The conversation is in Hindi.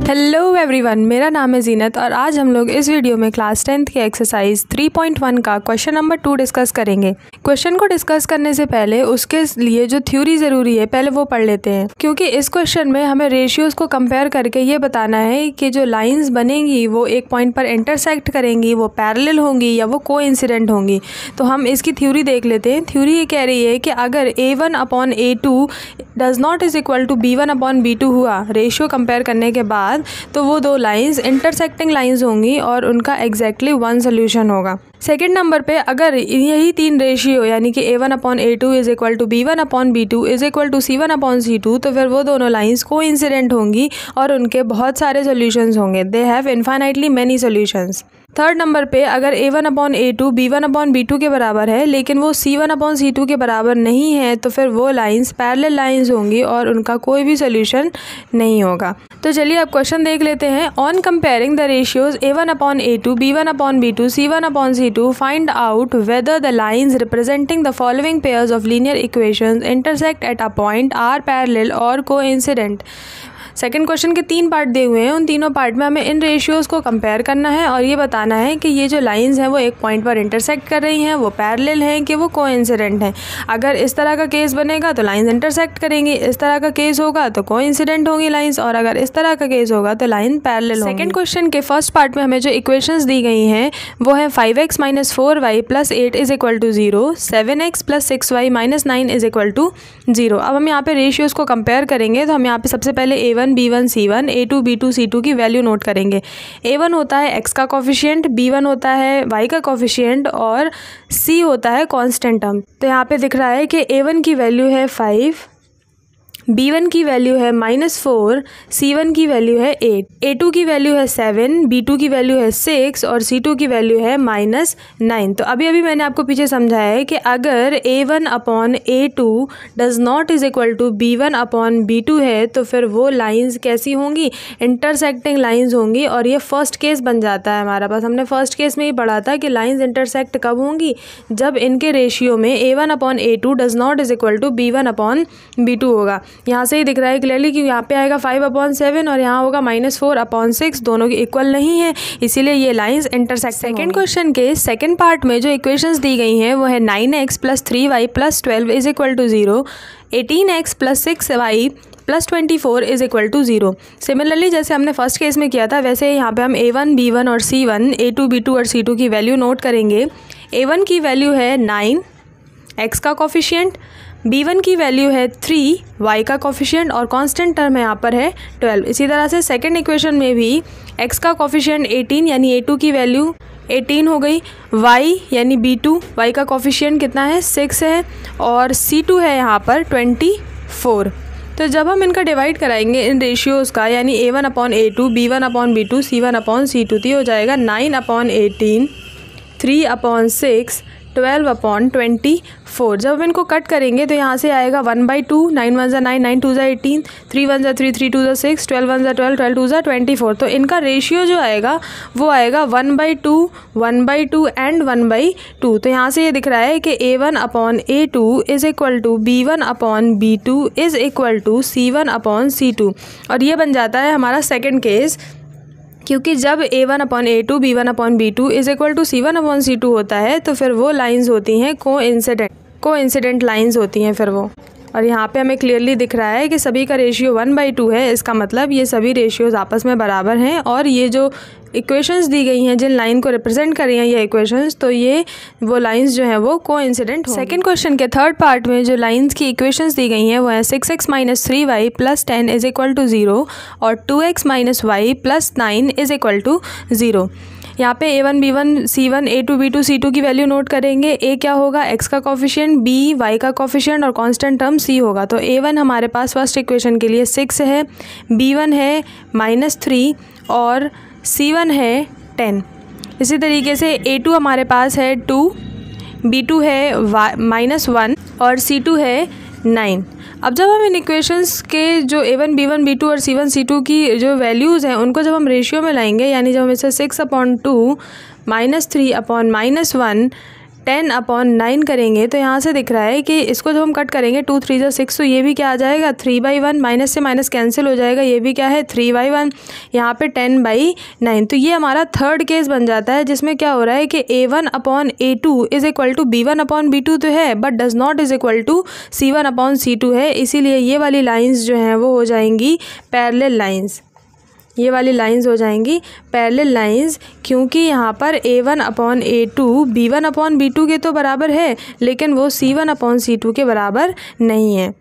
हेलो एवरीवन, मेरा नाम है जीनत और आज हम लोग इस वीडियो में क्लास 10th के एक्सरसाइज 3.1 का क्वेश्चन नंबर 2 डिस्कस करेंगे। क्वेश्चन को डिस्कस करने से पहले उसके लिए जो थ्योरी ज़रूरी है पहले वो पढ़ लेते हैं, क्योंकि इस क्वेश्चन में हमें रेशियोज़ को कंपेयर करके ये बताना है कि जो लाइन्स बनेंगी वो एक पॉइंट पर इंटरसेक्ट करेंगी, वो पैरेलल होंगी या वो कोइंसिडेंट होंगी। तो हम इसकी थ्योरी देख लेते हैं। थ्योरी ये कह रही है कि अगर A1/A2 does not is equal to B1/B2 हुआ रेशियो कंपेयर करने के बाद, तो वो दो लाइंस इंटरसेक्टिंग लाइंस होंगी और उनका एग्जैक्टली वन सोल्यूशन होगा। सेकेंड नंबर पे अगर यही तीन रेशियो यानी कि A1/A2 is equal to B1/B2 is equal to C1/C2, तो फिर वो दोनों लाइंस कोइंसिडेंट होंगी और उनके बहुत सारे सोल्यूशंस होंगे। They have infinitely many solutions. Third number पे अगर A1/A2 B1/B2 के बराबर है लेकिन वो C1/C2 के बराबर नहीं है, तो फिर वो लाइंस पैरेलल लाइंस होंगी और उनका कोई भी सोल्यूशन नहीं होगा। तो चलिए अब क्वेश्चन देख लेते हैं। On comparing the ratios A1/A2 B1/B2 C1/C2 find out whether the lines representing the following pairs of linear equations intersect at a point are parallel और कोइंसिडेंट। सेकंड क्वेश्चन के 3 पार्ट दिए हुए हैं, उन तीनों पार्ट में हमें इन रेशियोज़ को कंपेयर करना है और ये बताना है कि ये जो लाइंस हैं वो एक पॉइंट पर इंटरसेक्ट कर रही हैं, वो पैरेलल हैं कि वो कोइंसिडेंट हैं। अगर इस तरह का केस बनेगा तो लाइंस इंटरसेक्ट करेंगी, इस तरह का केस होगा तो कोइंसिडेंट होंगी लाइंस, और अगर इस तरह का केस होगा तो लाइन पैरेलल होंगी। सेकंड क्वेश्चन के फर्स्ट पार्ट में हमें जो इक्वेशंस दी गई हैं वो है 5x - 4y + 8 is equal to 0, 7x + 6y - 9 is equal to 0। अब हम यहाँ पे रेशियोज़ को कंपेयर करेंगे तो हम यहाँ पे सबसे पहले A1 B1 C1 A2 B2 C2 की वैल्यू नोट करेंगे। A1 होता है x का कोफिशिएंट, B1 होता है y का कोफिशिएंट और C होता है कांस्टेंट टर्म। तो यहाँ पे दिख रहा है कि A1 की वैल्यू है 5, B1 की वैल्यू है -4, C1 की वैल्यु है 8, A2 की वैल्यू है 7, B2 की वैल्यू है 6 और C2 की वैल्यू है -9। तो अभी मैंने आपको पीछे समझाया है कि अगर A1/A2 does not is equal to B1/B2 है तो फिर वो लाइंस कैसी होंगी, इंटरसेक्टिंग लाइंस होंगी। और ये फर्स्ट केस बन जाता है हमारा पास। हमने फर्स्ट केस में ही पढ़ा था कि लाइंस इंटरसेक्ट कब होंगी, जब इनके रेशियो में A1/A2 does not is equal to B1/B2 होगा। यहाँ से ही दिख रहा है क्लियरली कि यहाँ पे आएगा 5/7 और यहाँ होगा -4/6, दोनों की इक्वल नहीं है, इसीलिए ये लाइंस इंटरसेक्ट। सेकंड क्वेश्चन के सेकंड पार्ट में जो इक्वेशंस दी गई हैं वो है 9x + 3y + 12 is equal to 0, 18x + 6y + 24 is equal to 0। Similarly जैसे हमने फर्स्ट केस में किया था वैसे यहाँ पे हम A1 B1 और C1 A2 B2 और C2 की वैल्यू नोट करेंगे। A1 की वैल्यू है 9 x का कोफिशिएंट, B1 की वैल्यू है 3 y का कोफिशिएंट और कांस्टेंट टर्म है यहाँ पर है 12। इसी तरह से सेकंड इक्वेशन में भी x का कोफिशिएंट 18 यानी A2 की वैल्यू 18 हो गई, y यानी B2 y का कोफिशिएंट कितना है 6 है और C2 है यहाँ पर 24। तो जब हम इनका डिवाइड कराएंगे इन रेशियोज़ का यानी A1/A2 B1/B2 C1/C2 तो हो जाएगा 9/18 3/6 12/24। जब हम इनको कट करेंगे तो यहाँ से आएगा 1/2, 9 1 9 9 2 18 3 1 3 3 2 6 12 1 12 12 2 24। तो इनका रेशियो जो आएगा वो आएगा 1/2 1/2 एंड 1/2। तो यहाँ से ये दिख रहा है कि A1/A2 is equal to B1/B2 is equal to C1/C2 और ये बन जाता है हमारा सेकेंड केस, क्योंकि जब A1/A2 B1/B2 is equal to C1/C2 होता है तो फिर वो लाइंस होती हैं कोइंसिडेंट लाइंस होती हैं फिर वो। और यहाँ पे हमें क्लियरली दिख रहा है कि सभी का रेशियो 1/2 है। इसका मतलब ये सभी रेशियोज आपस में बराबर हैं और ये जो इक्वेशंस दी गई हैं जिन लाइन को रिप्रेजेंट कर रही हैं ये इक्वेशंस, तो ये वो लाइंस जो हैं वो कोइंसिडेंट होंगी। सेकंड क्वेश्चन के थर्ड पार्ट में जो लाइंस की इक्वेशंस दी गई हैं वो है 6x - 3y + 10 is equal to 0 और 2x - y + 9 is equal to 0। यहाँ पे A1 B1 C1 A2 B2 C2 की वैल्यू नोट करेंगे। A क्या होगा x का कोफिशिएंट, B y का कोफिशिएंट और कांस्टेंट टर्म C होगा। तो A1 हमारे पास फर्स्ट इक्वेशन के लिए 6 है, B1 है -3 और C1 है 10। इसी तरीके से A2 हमारे पास है 2, B2 है -1 और C2 है 9। अब जब हम इन इक्वेशंस के जो A1 B1 B2 और C1 C2 की जो वैल्यूज़ हैं उनको जब हम रेशियो में लाएंगे यानी जब हम इसे 6/2 -3/-1 10/9 करेंगे तो यहाँ से दिख रहा है कि इसको जब हम कट करेंगे 2 3 जा 6, तो ये भी क्या आ जाएगा 3/1, माइनस से माइनस कैंसिल हो जाएगा, ये भी क्या है 3/1, यहाँ पे 10/9। तो ये हमारा थर्ड केस बन जाता है जिसमें क्या हो रहा है कि A1/A2 is equal to B1/B2 तो है but does not is equal to C1/C2 है, इसीलिए ये वाली लाइंस जो हैं वो हो जाएंगी पैरेलल लाइंस। ये वाली लाइंस हो जाएंगी पैरेलल लाइंस, क्योंकि यहाँ पर A1/A2 B1/B2 के तो बराबर है लेकिन वो C1/C2 के बराबर नहीं है।